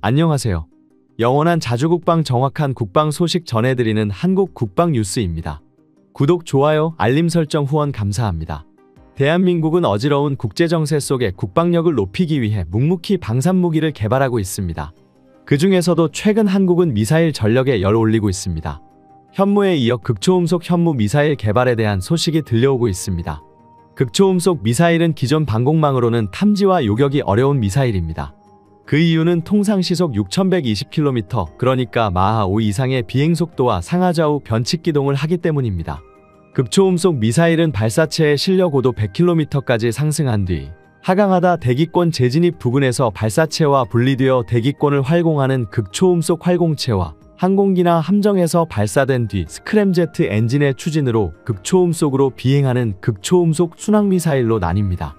안녕하세요. 영원한 자주국방 정확한 국방 소식 전해드리는 한국 국방 뉴스입니다. 구독, 좋아요, 알림 설정 후원 감사합니다. 대한민국은 어지러운 국제정세 속에 국방력을 높이기 위해 묵묵히 방산무기를 개발하고 있습니다. 그 중에서도 최근 한국은 미사일 전력에 열 올리고 있습니다. 현무에 이어 극초음속 현무 미사일 개발에 대한 소식이 들려오고 있습니다. 극초음속 미사일은 기존 방공망으로는 탐지와 요격이 어려운 미사일입니다. 그 이유는 통상 시속 6120km, 그러니까 마하 5 이상의 비행속도와 상하좌우 변칙기동을 하기 때문입니다. 극초음속 미사일은 발사체의 실려 고도 100km까지 상승한 뒤 하강하다 대기권 재진입 부근에서 발사체와 분리되어 대기권을 활공하는 극초음속 활공체와 항공기나 함정에서 발사된 뒤 스크램제트 엔진의 추진으로 극초음속으로 비행하는 극초음속 순항미사일로 나뉩니다.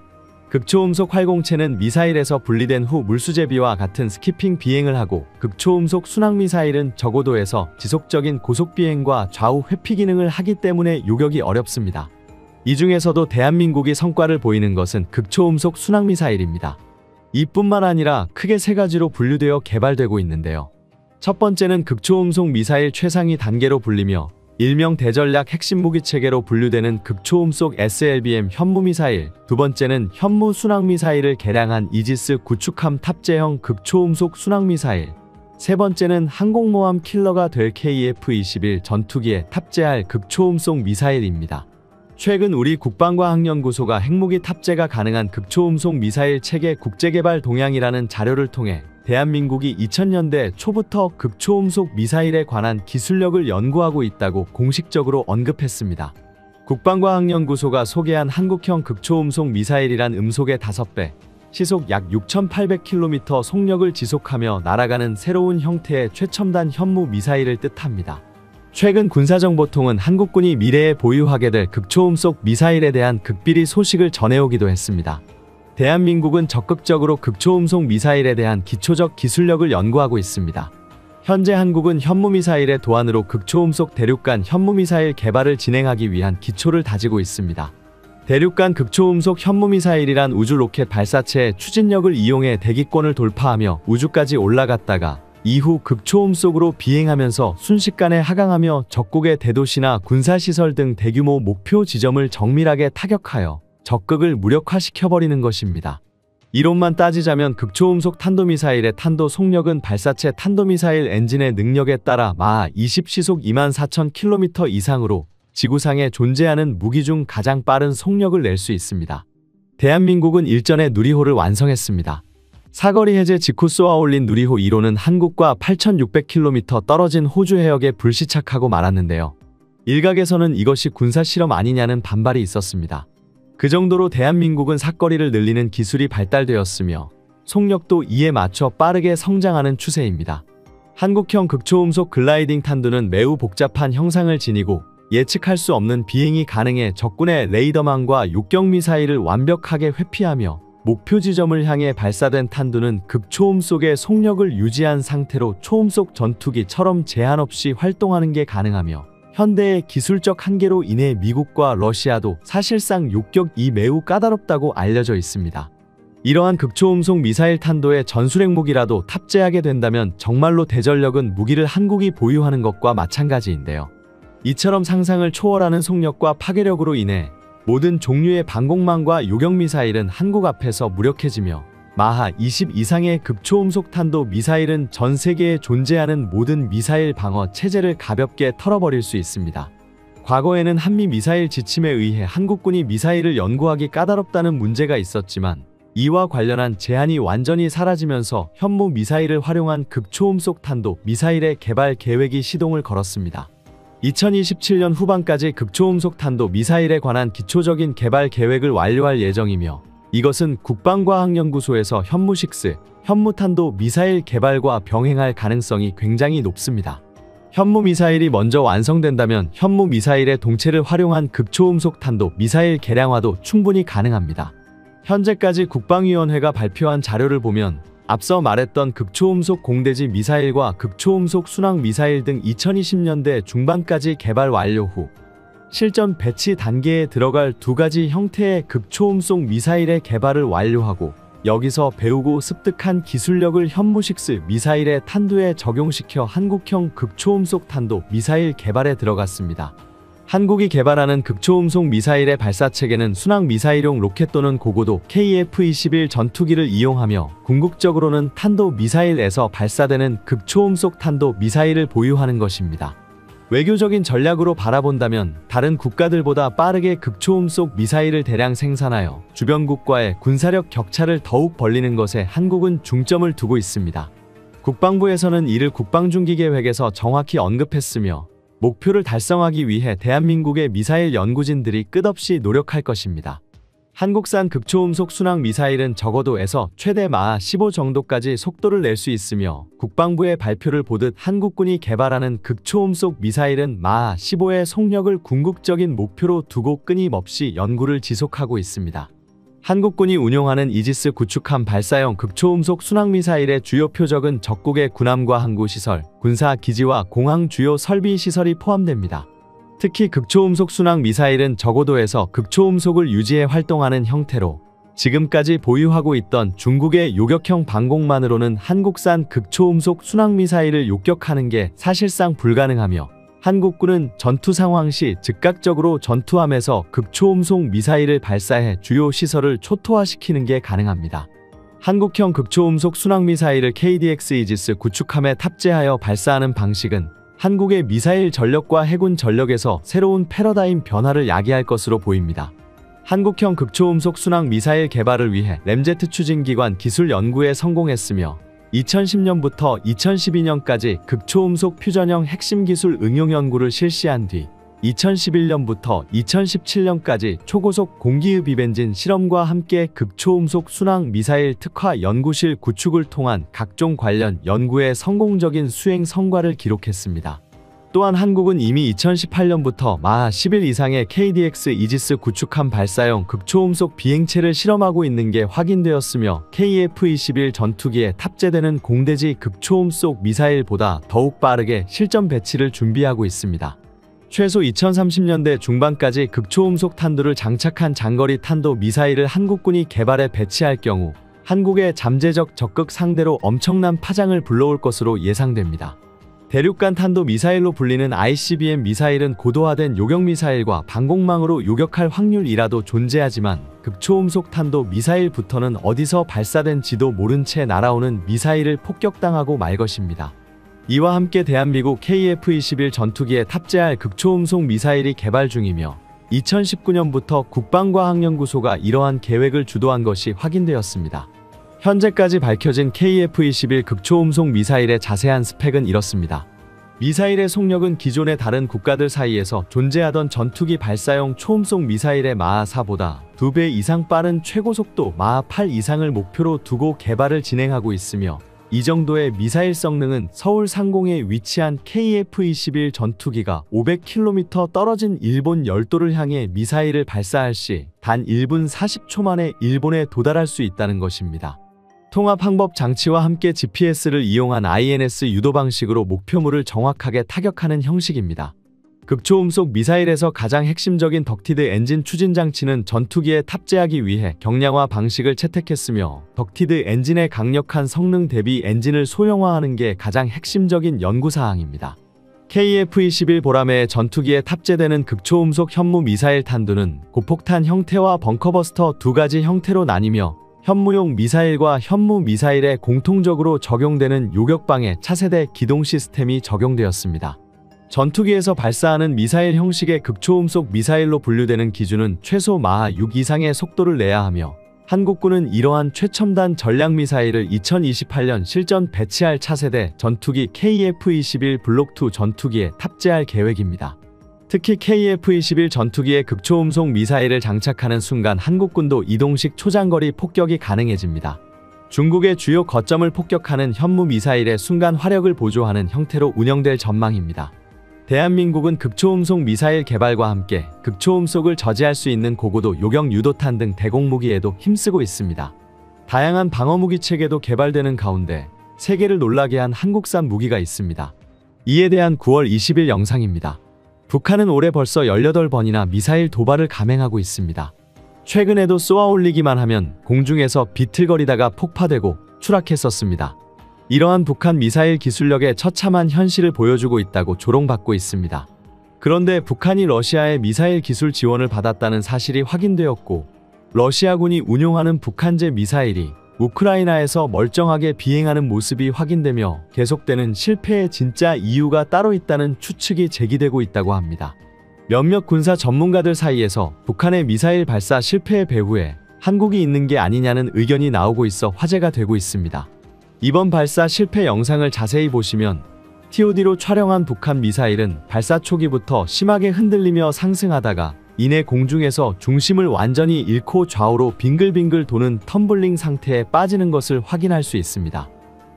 극초음속 활공체는 미사일에서 분리된 후 물수제비와 같은 스키핑 비행을 하고, 극초음속 순항미사일은 저고도에서 지속적인 고속비행과 좌우 회피 기능을 하기 때문에 요격이 어렵습니다. 이 중에서도 대한민국이 성과를 보이는 것은 극초음속 순항미사일입니다. 이뿐만 아니라 크게 세 가지로 분류되어 개발되고 있는데요. 첫 번째는 극초음속 미사일 최상위 단계로 불리며 일명 대전략 핵심 무기체계로 분류되는 극초음속 SLBM 현무미사일, 두 번째는 현무 순항미사일을 개량한 이지스 구축함 탑재형 극초음속 순항미사일, 세 번째는 항공모함 킬러가 될 KF-21 전투기에 탑재할 극초음속 미사일입니다. 최근 우리 국방과학연구소가 핵무기 탑재가 가능한 극초음속 미사일 체계 국제개발 동향이라는 자료를 통해 대한민국이 2000년대 초부터 극초음속 미사일에 관한 기술력을 연구하고 있다고 공식적으로 언급했습니다. 국방과학연구소가 소개한 한국형 극초음속 미사일이란 음속의 5배, 시속 약 6800km 속력을 지속하며 날아가는 새로운 형태의 최첨단 현무 미사일을 뜻합니다. 최근 군사정보통은 한국군이 미래에 보유하게 될 극초음속 미사일에 대한 극비리 소식을 전해오기도 했습니다. 대한민국은 적극적으로 극초음속 미사일에 대한 기초적 기술력을 연구하고 있습니다. 현재 한국은 현무미사일의 도안으로 극초음속 대륙간 현무미사일 개발을 진행하기 위한 기초를 다지고 있습니다. 대륙간 극초음속 현무미사일이란 우주 로켓 발사체의 추진력을 이용해 대기권을 돌파하며 우주까지 올라갔다가 이후 극초음속으로 비행하면서 순식간에 하강하며 적국의 대도시나 군사시설 등 대규모 목표 지점을 정밀하게 타격하여 적극을 무력화시켜버리는 것입니다. 이론만 따지자면 극초음속 탄도미사일의 탄도 속력은 발사체 탄도미사일 엔진의 능력에 따라 마하 20 시속 24000km 이상으로 지구상에 존재하는 무기 중 가장 빠른 속력을 낼 수 있습니다. 대한민국은 일전에 누리호를 완성했습니다. 사거리 해제 직후 쏘아올린 누리호 1호는 한국과 8600km 떨어진 호주 해역에 불시착하고 말았는데요. 일각에서는 이것이 군사실험 아니냐는 반발이 있었습니다. 그 정도로 대한민국은 사거리를 늘리는 기술이 발달되었으며 속력도 이에 맞춰 빠르게 성장하는 추세입니다. 한국형 극초음속 글라이딩 탄두는 매우 복잡한 형상을 지니고 예측할 수 없는 비행이 가능해 적군의 레이더망과 욕격미사일을 완벽하게 회피하며 목표 지점을 향해 발사된 탄두는 극초음속의 속력을 유지한 상태로 초음속 전투기처럼 제한 없이 활동하는 게 가능하며, 현대의 기술적 한계로 인해 미국과 러시아도 사실상 욕격이 매우 까다롭다고 알려져 있습니다. 이러한 극초음속 미사일 탄도에 전술핵무기라도 탑재하게 된다면 정말로 대전력은 무기를 한국이 보유하는 것과 마찬가지인데요. 이처럼 상상을 초월하는 속력과 파괴력으로 인해 모든 종류의 방공망과 요격미사일은 한국 앞에서 무력해지며, 마하 20 이상의 극초음속 탄도 미사일은 전 세계에 존재하는 모든 미사일 방어 체제를 가볍게 털어버릴 수 있습니다. 과거에는 한미 미사일 지침에 의해 한국군이 미사일을 연구하기 까다롭다는 문제가 있었지만, 이와 관련한 제한이 완전히 사라지면서 현무 미사일을 활용한 극초음속 탄도 미사일의 개발 계획이 시동을 걸었습니다. 2027년 후반까지 극초음속 탄도 미사일에 관한 기초적인 개발 계획을 완료할 예정이며, 이것은 국방과학연구소에서 현무6, 현무탄도 미사일 개발과 병행할 가능성이 굉장히 높습니다. 현무미사일이 먼저 완성된다면 현무미사일의 동체를 활용한 극초음속 탄도 미사일 개량화도 충분히 가능합니다. 현재까지 국방위원회가 발표한 자료를 보면 앞서 말했던 극초음속 공대지 미사일과 극초음속 순항 미사일 등 2020년대 중반까지 개발 완료 후 실전 배치 단계에 들어갈 두 가지 형태의 극초음속 미사일의 개발을 완료하고 여기서 배우고 습득한 기술력을 현무식스 미사일의 탄두에 적용시켜 한국형 극초음속 탄도 미사일 개발에 들어갔습니다. 한국이 개발하는 극초음속 미사일의 발사체계는 순항 미사일용 로켓 또는 고고도 KF-21 전투기를 이용하며 궁극적으로는 탄도 미사일에서 발사되는 극초음속 탄도 미사일을 보유하는 것입니다. 외교적인 전략으로 바라본다면 다른 국가들보다 빠르게 극초음속 미사일을 대량 생산하여 주변국과의 군사력 격차를 더욱 벌리는 것에 한국은 중점을 두고 있습니다. 국방부에서는 이를 국방중기계획에서 정확히 언급했으며 목표를 달성하기 위해 대한민국의 미사일 연구진들이 끝없이 노력할 것입니다. 한국산 극초음속 순항 미사일은 적어도에서 최대 마하 15 정도까지 속도를 낼 수 있으며 국방부의 발표를 보듯 한국군이 개발하는 극초음속 미사일은 마하 15의 속력을 궁극적인 목표로 두고 끊임없이 연구를 지속하고 있습니다. 한국군이 운용하는 이지스 구축함 발사형 극초음속 순항미사일의 주요 표적은 적국의 군함과 항구시설, 군사기지와 공항 주요 설비 시설이 포함됩니다. 특히 극초음속 순항미사일은 저고도에서 극초음속을 유지해 활동하는 형태로 지금까지 보유하고 있던 중국의 요격형 방공만으로는 한국산 극초음속 순항미사일을 요격하는 게 사실상 불가능하며 한국군은 전투 상황 시 즉각적으로 전투함에서 극초음속 미사일을 발사해 주요 시설을 초토화시키는 게 가능합니다. 한국형 극초음속 순항미사일을 KDX 이지스 구축함에 탑재하여 발사하는 방식은 한국의 미사일 전력과 해군 전력에서 새로운 패러다임 변화를 야기할 것으로 보입니다. 한국형 극초음속 순항 미사일 개발을 위해 램제트 추진기관 기술 연구에 성공했으며 2010년부터 2012년까지 극초음속 퓨전형 핵심 기술 응용 연구를 실시한 뒤 2011년부터 2017년까지 초고속 공기흡입 엔진 실험과 함께 극초음속 순항 미사일 특화 연구실 구축을 통한 각종 관련 연구의 성공적인 수행 성과를 기록했습니다. 또한 한국은 이미 2018년부터 마하 11 이상의 KDX 이지스 구축함 발사형 극초음속 비행체를 실험하고 있는 게 확인되었으며 KF-21 전투기에 탑재되는 공대지 극초음속 미사일보다 더욱 빠르게 실전 배치를 준비하고 있습니다. 최소 2030년대 중반까지 극초음속 탄두를 장착한 장거리 탄도 미사일을 한국군이 개발해 배치할 경우 한국의 잠재적 적극 상대로 엄청난 파장을 불러올 것으로 예상됩니다. 대륙간 탄도 미사일로 불리는 ICBM 미사일은 고도화된 요격 미사일과 방공망으로 요격할 확률이라도 존재하지만 극초음속 탄도 미사일부터는 어디서 발사된지도 모른 채 날아오는 미사일을 폭격당하고 말 것입니다. 이와 함께 대한민국 KF-21 전투기에 탑재할 극초음속 미사일이 개발 중이며 2019년부터 국방과학연구소가 이러한 계획을 주도한 것이 확인되었습니다. 현재까지 밝혀진 KF-21 극초음속 미사일의 자세한 스펙은 이렇습니다. 미사일의 속력은 기존의 다른 국가들 사이에서 존재하던 전투기 발사용 초음속 미사일의 마하 4보다 2배 이상 빠른 최고속도 마하 8 이상을 목표로 두고 개발을 진행하고 있으며 이 정도의 미사일 성능은 서울 상공에 위치한 KF-21 전투기가 500km 떨어진 일본 열도를 향해 미사일을 발사할 시 단 1분 40초 만에 일본에 도달할 수 있다는 것입니다. 통합 항법 장치와 함께 GPS를 이용한 INS 유도 방식으로 목표물을 정확하게 타격하는 형식입니다. 극초음속 미사일에서 가장 핵심적인 덕티드 엔진 추진 장치는 전투기에 탑재하기 위해 경량화 방식을 채택했으며 덕티드 엔진의 강력한 성능 대비 엔진을 소형화하는 게 가장 핵심적인 연구사항입니다. KF-21 보라매의 전투기에 탑재되는 극초음속 현무 미사일 탄두는 고폭탄 형태와 벙커버스터 두 가지 형태로 나뉘며 현무용 미사일과 현무 미사일에 공통적으로 적용되는 요격방해 차세대 기동 시스템이 적용되었습니다. 전투기에서 발사하는 미사일 형식의 극초음속 미사일로 분류되는 기준은 최소 마하 6 이상의 속도를 내야 하며 한국군은 이러한 최첨단 전략 미사일을 2028년 실전 배치할 차세대 전투기 KF-21 블록2 전투기에 탑재할 계획입니다. 특히 KF-21 전투기에 극초음속 미사일을 장착하는 순간 한국군도 이동식 초장거리 폭격이 가능해집니다. 중국의 주요 거점을 폭격하는 현무 미사일의 순간 화력을 보조하는 형태로 운영될 전망입니다. 대한민국은 극초음속 미사일 개발과 함께 극초음속을 저지할 수 있는 고고도 요격 유도탄 등 대공무기에도 힘쓰고 있습니다. 다양한 방어무기 체계도 개발되는 가운데 세계를 놀라게 한 한국산 무기가 있습니다. 이에 대한 9월 20일 영상입니다. 북한은 올해 벌써 18번이나 미사일 도발을 감행하고 있습니다. 최근에도 쏘아 올리기만 하면 공중에서 비틀거리다가 폭파되고 추락했었습니다. 이러한 북한 미사일 기술력의 처참한 현실을 보여주고 있다고 조롱받고 있습니다. 그런데 북한이 러시아의 미사일 기술 지원을 받았다는 사실이 확인되었고, 러시아군이 운용하는 북한제 미사일이 우크라이나에서 멀쩡하게 비행하는 모습이 확인되며 계속되는 실패의 진짜 이유가 따로 있다는 추측이 제기되고 있다고 합니다. 몇몇 군사 전문가들 사이에서 북한의 미사일 발사 실패의 배후에 한국이 있는 게 아니냐는 의견이 나오고 있어 화제가 되고 있습니다. 이번 발사 실패 영상을 자세히 보시면 TOD로 촬영한 북한 미사일은 발사 초기부터 심하게 흔들리며 상승하다가 이내 공중에서 중심을 완전히 잃고 좌우로 빙글빙글 도는 텀블링 상태에 빠지는 것을 확인할 수 있습니다.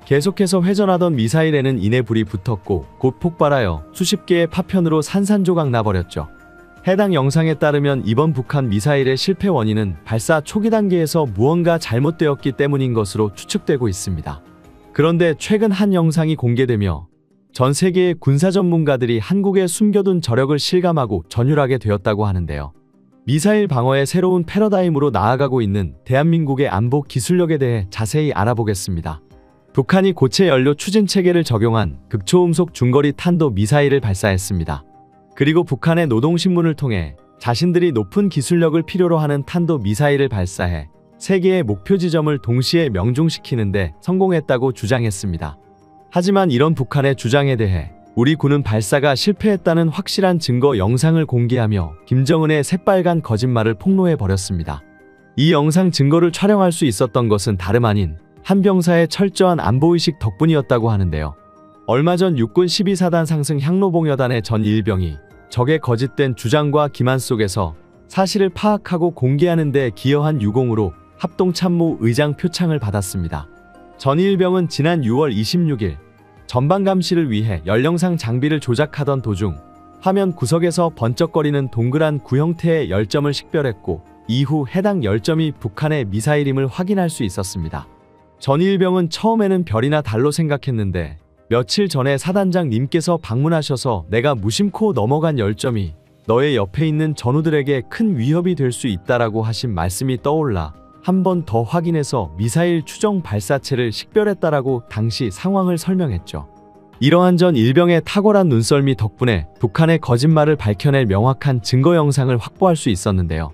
계속해서 회전하던 미사일에는 이내 불이 붙었고 곧 폭발하여 수십 개의 파편으로 산산조각 나버렸죠. 해당 영상에 따르면 이번 북한 미사일의 실패 원인은 발사 초기 단계에서 무언가 잘못되었기 때문인 것으로 추측되고 있습니다. 그런데 최근 한 영상이 공개되며 전 세계의 군사 전문가들이 한국에 숨겨둔 저력을 실감하고 전율하게 되었다고 하는데요. 미사일 방어의 새로운 패러다임으로 나아가고 있는 대한민국의 안보 기술력에 대해 자세히 알아보겠습니다. 북한이 고체 연료 추진 체계를 적용한 극초음속 중거리 탄도 미사일을 발사했습니다. 그리고 북한의 노동신문을 통해 자신들이 높은 기술력을 필요로 하는 탄도 미사일을 발사해 세계의 목표 지점을 동시에 명중시키는데 성공했다고 주장했습니다. 하지만 이런 북한의 주장에 대해 우리 군은 발사가 실패했다는 확실한 증거 영상을 공개하며 김정은의 새빨간 거짓말을 폭로해버렸습니다. 이 영상 증거를 촬영할 수 있었던 것은 다름 아닌 한 병사의 철저한 안보의식 덕분이었다고 하는데요. 얼마 전 육군 12사단 상승 향로봉여단의 전 일병이 적의 거짓된 주장과 기만 속에서 사실을 파악하고 공개하는 데 기여한 유공으로 합동참모 의장 표창을 받았습니다. 전 일병은 지난 6월 26일 전방 감시를 위해 열영상 장비를 조작하던 도중 화면 구석에서 번쩍거리는 동그란 구 형태의 열점을 식별했고 이후 해당 열점이 북한의 미사일임을 확인할 수 있었습니다. 전 일병은 처음에는 별이나 달로 생각했는데 며칠 전에 사단장님께서 방문하셔서 내가 무심코 넘어간 열점이 너의 옆에 있는 전우들에게 큰 위협이 될 수 있다라고 하신 말씀이 떠올라 한 번 더 확인해서 미사일 추정 발사체를 식별했다라고 당시 상황을 설명했죠. 이러한 전 일병의 탁월한 눈썰미 덕분에 북한의 거짓말을 밝혀낼 명확한 증거 영상을 확보할 수 있었는데요.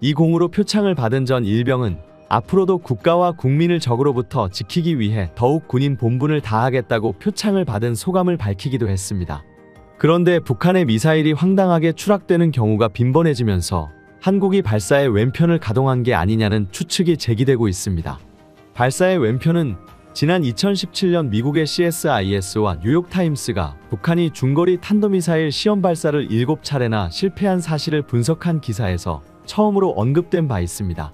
이 공으로 표창을 받은 전 일병은 앞으로도 국가와 국민을 적으로부터 지키기 위해 더욱 군인 본분을 다하겠다고 표창을 받은 소감을 밝히기도 했습니다. 그런데 북한의 미사일이 황당하게 추락되는 경우가 빈번해지면서 한국이 발사의 왼편을 가동한 게 아니냐는 추측이 제기되고 있습니다. 발사의 왼편은 지난 2017년 미국의 CSIS와 뉴욕타임스가 북한이 중거리 탄도미사일 시험 발사를 7차례나 실패한 사실을 분석한 기사에서 처음으로 언급된 바 있습니다.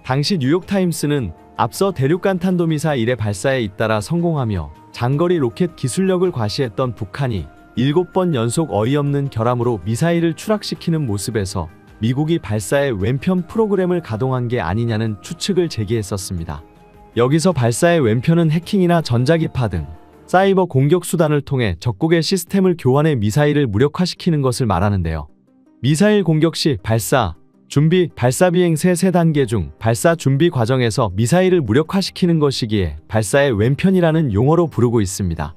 당시 뉴욕타임스는 앞서 대륙간 탄도미사일의 발사에 잇따라 성공하며 장거리 로켓 기술력을 과시했던 북한이 7번 연속 어이없는 결함으로 미사일을 추락시키는 모습에서 미국이 발사의 왼편 프로그램을 가동한 게 아니냐는 추측을 제기했었습니다. 여기서 발사의 왼편은 해킹이나 전자기파 등 사이버 공격 수단을 통해 적국의 시스템을 교환해 미사일을 무력화시키는 것을 말하는데요. 미사일 공격 시 발사, 준비, 발사 비행 세 단계 중 발사 준비 과정에서 미사일을 무력화시키는 것이기에 발사의 왼편이라는 용어로 부르고 있습니다.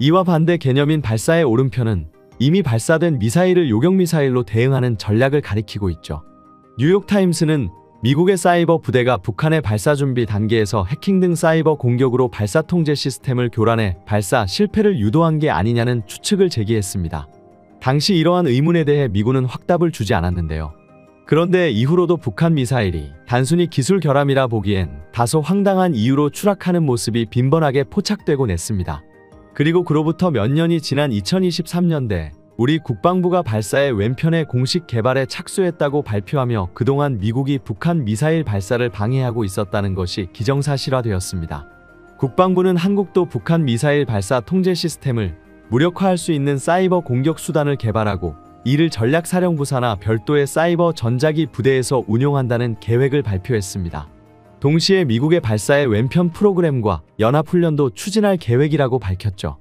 이와 반대 개념인 발사의 오른편은 이미 발사된 미사일을 요격미사일로 대응하는 전략을 가리키고 있죠. 뉴욕타임스는 미국의 사이버 부대가 북한의 발사 준비 단계에서 해킹 등 사이버 공격으로 발사 통제 시스템을 교란해 발사 실패를 유도한 게 아니냐는 추측을 제기했습니다. 당시 이러한 의문에 대해 미군은 확답을 주지 않았는데요. 그런데 이후로도 북한 미사일이 단순히 기술 결함이라 보기엔 다소 황당한 이유로 추락하는 모습이 빈번하게 포착되곤 했습니다. 그리고 그로부터 몇 년이 지난 2023년대 우리 국방부가 발사의 왼편의 공식 개발에 착수했다고 발표하며 그동안 미국이 북한 미사일 발사를 방해하고 있었다는 것이 기정사실화되었습니다. 국방부는 한국도 북한 미사일 발사 통제 시스템을 무력화할 수 있는 사이버 공격 수단을 개발하고 이를 전략사령부사나 별도의 사이버 전자기 부대에서 운용한다는 계획을 발표했습니다. 동시에 미국의 발사의 왼편 프로그램과 연합훈련도 추진할 계획이라고 밝혔죠.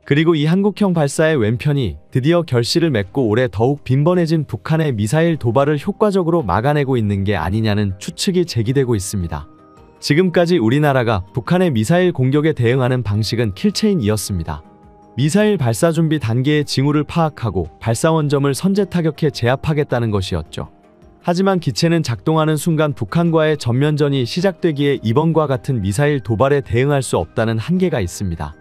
그리고 이 한국형 발사의 왼편이 드디어 결실을 맺고 올해 더욱 빈번해진 북한의 미사일 도발을 효과적으로 막아내고 있는 게 아니냐는 추측이 제기되고 있습니다. 지금까지 우리나라가 북한의 미사일 공격에 대응하는 방식은 킬체인이었습니다. 미사일 발사 준비 단계의 징후를 파악하고 발사 원점을 선제 타격해 제압하겠다는 것이었죠. 하지만 기체는 작동하는 순간 북한과의 전면전이 시작되기에 이번과 같은 미사일 도발에 대응할 수 없다는 한계가 있습니다.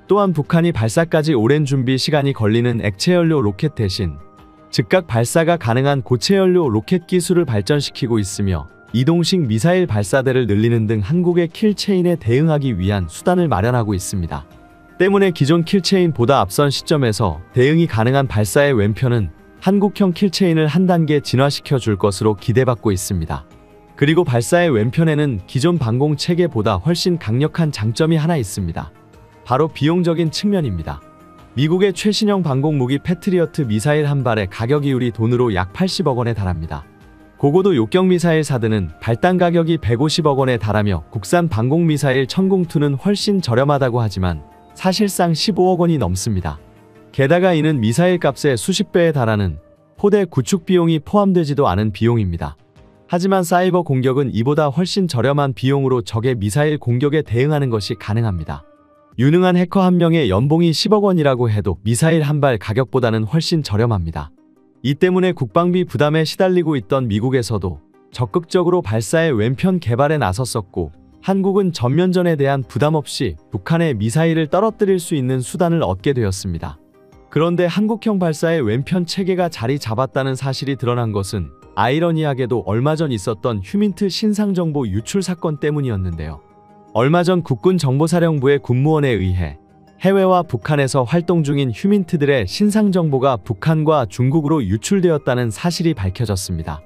또한 북한이 발사까지 오랜 준비 시간이 걸리는 액체연료 로켓 대신 즉각 발사가 가능한 고체연료 로켓 기술을 발전시키고 있으며 이동식 미사일 발사대를 늘리는 등 한국의 킬체인에 대응하기 위한 수단을 마련하고 있습니다. 때문에 기존 킬체인보다 앞선 시점에서 대응이 가능한 발사의 왼편은 한국형 킬체인을 한 단계 진화시켜 줄 것으로 기대받고 있습니다. 그리고 발사의 왼편에는 기존 방공 체계보다 훨씬 강력한 장점이 하나 있습니다. 바로 비용적인 측면입니다. 미국의 최신형 방공 무기 패트리어트 미사일 한 발의 가격 이율이 돈으로 약 80억 원에 달합니다. 고고도 요격 미사일 사드는 발당 가격이 150억 원에 달하며 국산 방공 미사일 천궁2는 훨씬 저렴하다고 하지만 사실상 15억 원이 넘습니다. 게다가 이는 미사일 값의 수십 배에 달하는 포대 구축 비용이 포함되지도 않은 비용입니다. 하지만 사이버 공격은 이보다 훨씬 저렴한 비용으로 적의 미사일 공격에 대응하는 것이 가능합니다. 유능한 해커 한 명의 연봉이 10억 원이라고 해도 미사일 한 발 가격보다는 훨씬 저렴합니다. 이 때문에 국방비 부담에 시달리고 있던 미국에서도 적극적으로 발사의 왼편 개발에 나섰었고 한국은 전면전에 대한 부담 없이 북한의 미사일을 떨어뜨릴 수 있는 수단을 얻게 되었습니다. 그런데 한국형 발사의 왼편 체계가 자리 잡았다는 사실이 드러난 것은 아이러니하게도 얼마 전 있었던 휴민트 신상정보 유출 사건 때문이었는데요. 얼마 전 국군정보사령부의 군무원에 의해 해외와 북한에서 활동 중인 휴민트들의 신상정보가 북한과 중국으로 유출되었다는 사실이 밝혀졌습니다.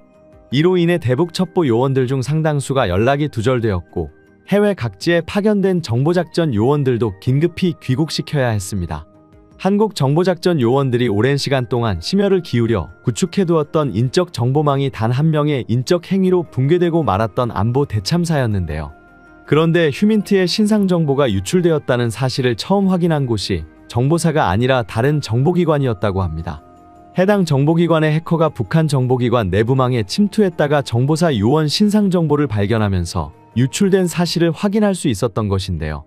이로 인해 대북 첩보 요원들 중 상당수가 연락이 두절되었고 해외 각지에 파견된 정보작전 요원들도 긴급히 귀국시켜야 했습니다. 한국 정보작전 요원들이 오랜 시간 동안 심혈을 기울여 구축해두었던 인적 정보망이 단 한 명의 인적 행위로 붕괴되고 말았던 안보 대참사였는데요. 그런데 휴민트의 신상정보가 유출되었다는 사실을 처음 확인한 곳이 정보사가 아니라 다른 정보기관이었다고 합니다. 해당 정보기관의 해커가 북한 정보기관 내부망에 침투했다가 정보사 요원 신상정보를 발견하면서 유출된 사실을 확인할 수 있었던 것인데요.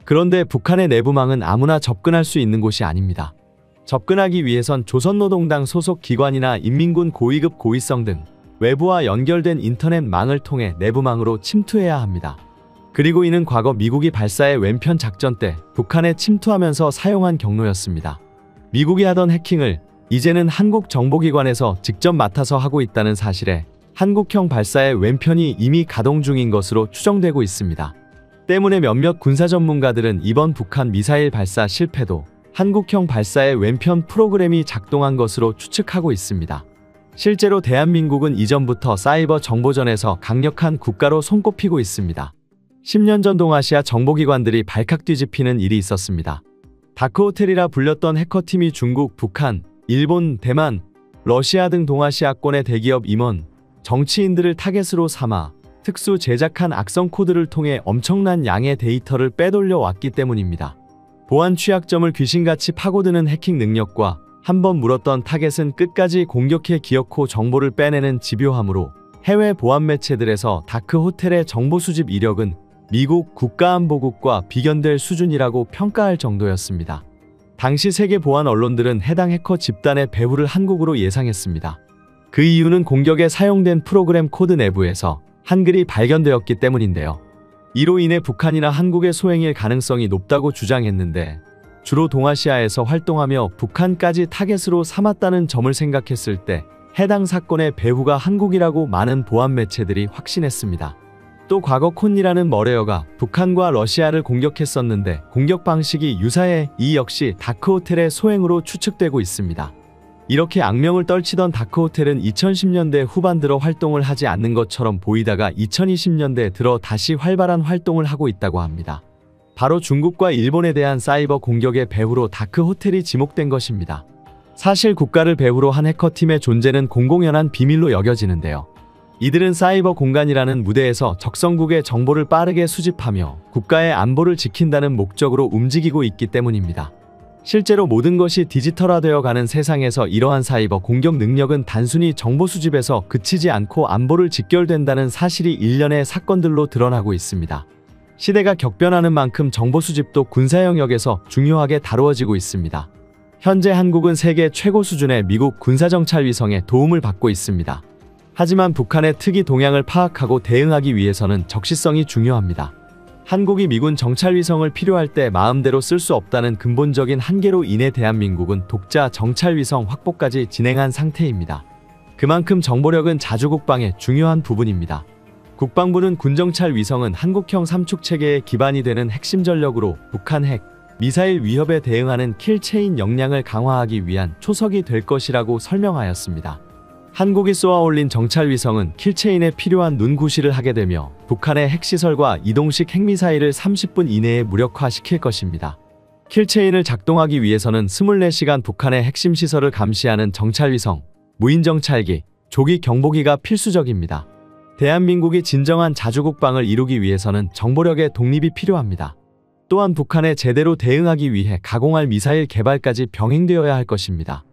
그런데 북한의 내부망은 아무나 접근할 수 있는 곳이 아닙니다. 접근하기 위해선 조선노동당 소속 기관이나 인민군 고위급 고위성 등 외부와 연결된 인터넷망을 통해 내부망으로 침투해야 합니다. 그리고 이는 과거 미국이 발사의 왼편 작전 때 북한에 침투하면서 사용한 경로였습니다. 미국이 하던 해킹을 이제는 한국 정보기관에서 직접 맡아서 하고 있다는 사실에 한국형 발사의 왼편이 이미 가동 중인 것으로 추정되고 있습니다. 때문에 몇몇 군사 전문가들은 이번 북한 미사일 발사 실패도 한국형 발사의 왼편 프로그램이 작동한 것으로 추측하고 있습니다. 실제로 대한민국은 이전부터 사이버 정보전에서 강력한 국가로 손꼽히고 있습니다. 10년 전 동아시아 정보기관들이 발칵 뒤집히는 일이 있었습니다. 다크호텔이라 불렸던 해커팀이 중국, 북한, 일본, 대만, 러시아 등 동아시아권의 대기업 임원, 정치인들을 타겟으로 삼아 특수 제작한 악성 코드를 통해 엄청난 양의 데이터를 빼돌려 왔기 때문입니다. 보안 취약점을 귀신같이 파고드는 해킹 능력과 한번 물었던 타겟은 끝까지 공격해 기어코 정보를 빼내는 집요함으로 해외 보안 매체들에서 다크호텔의 정보 수집 이력은 미국 국가안보국과 비견될 수준이라고 평가할 정도였습니다. 당시 세계 보안 언론들은 해당 해커 집단의 배후를 한국으로 예상했습니다. 그 이유는 공격에 사용된 프로그램 코드 내부에서 한글이 발견되었기 때문인데요. 이로 인해 북한이나 한국의 소행일 가능성이 높다고 주장했는데 주로 동아시아에서 활동하며 북한까지 타겟으로 삼았다는 점을 생각했을 때 해당 사건의 배후가 한국이라고 많은 보안 매체들이 확신했습니다. 또 과거 콘이라는 머레어가 북한과 러시아를 공격했었는데 공격 방식이 유사해 이 역시 다크호텔의 소행으로 추측되고 있습니다. 이렇게 악명을 떨치던 다크호텔은 2010년대 후반 들어 활동을 하지 않는 것처럼 보이다가 2020년대 들어 다시 활발한 활동을 하고 있다고 합니다. 바로 중국과 일본에 대한 사이버 공격의 배후로 다크호텔이 지목된 것입니다. 사실 국가를 배후로 한 해커팀의 존재는 공공연한 비밀로 여겨지는데요. 이들은 사이버 공간이라는 무대에서 적성국의 정보를 빠르게 수집하며 국가의 안보를 지킨다는 목적으로 움직이고 있기 때문입니다. 실제로 모든 것이 디지털화되어 가는 세상에서 이러한 사이버 공격 능력은 단순히 정보 수집에서 그치지 않고 안보를 직결된다는 사실이 일련의 사건들로 드러나고 있습니다. 시대가 격변하는 만큼 정보 수집도 군사 영역에서 중요하게 다루어지고 있습니다. 현재 한국은 세계 최고 수준의 미국 군사정찰 위성의 도움을 받고 있습니다. 하지만 북한의 특이 동향을 파악하고 대응하기 위해서는 적시성이 중요합니다. 한국이 미군 정찰 위성을 필요할 때 마음대로 쓸 수 없다는 근본적인 한계로 인해 대한민국은 독자 정찰 위성 확보까지 진행한 상태입니다. 그만큼 정보력은 자주국방의 중요한 부분입니다. 국방부는 군정찰 위성은 한국형 삼축체계의 기반이 되는 핵심 전력으로 북한 핵, 미사일 위협에 대응하는 킬체인 역량을 강화하기 위한 초석이 될 것이라고 설명하였습니다. 한국이 쏘아올린 정찰 위성은 킬체인에 필요한 눈구시를 하게 되며 북한의 핵시설과 이동식 핵미사일을 30분 이내에 무력화시킬 것입니다. 킬체인을 작동하기 위해서는 24시간 북한의 핵심 시설을 감시하는 정찰 위성, 무인정찰기, 조기 경보기가 필수적입니다. 대한민국이 진정한 자주국방을 이루기 위해서는 정보력의 독립이 필요합니다. 또한 북한에 제대로 대응하기 위해 가공할 미사일 개발까지 병행되어야 할 것입니다.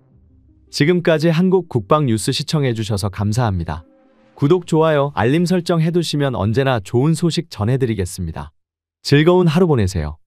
지금까지 한국 국방 뉴스 시청해주셔서 감사합니다. 구독, 좋아요, 알림 설정 해두시면 언제나 좋은 소식 전해드리겠습니다. 즐거운 하루 보내세요.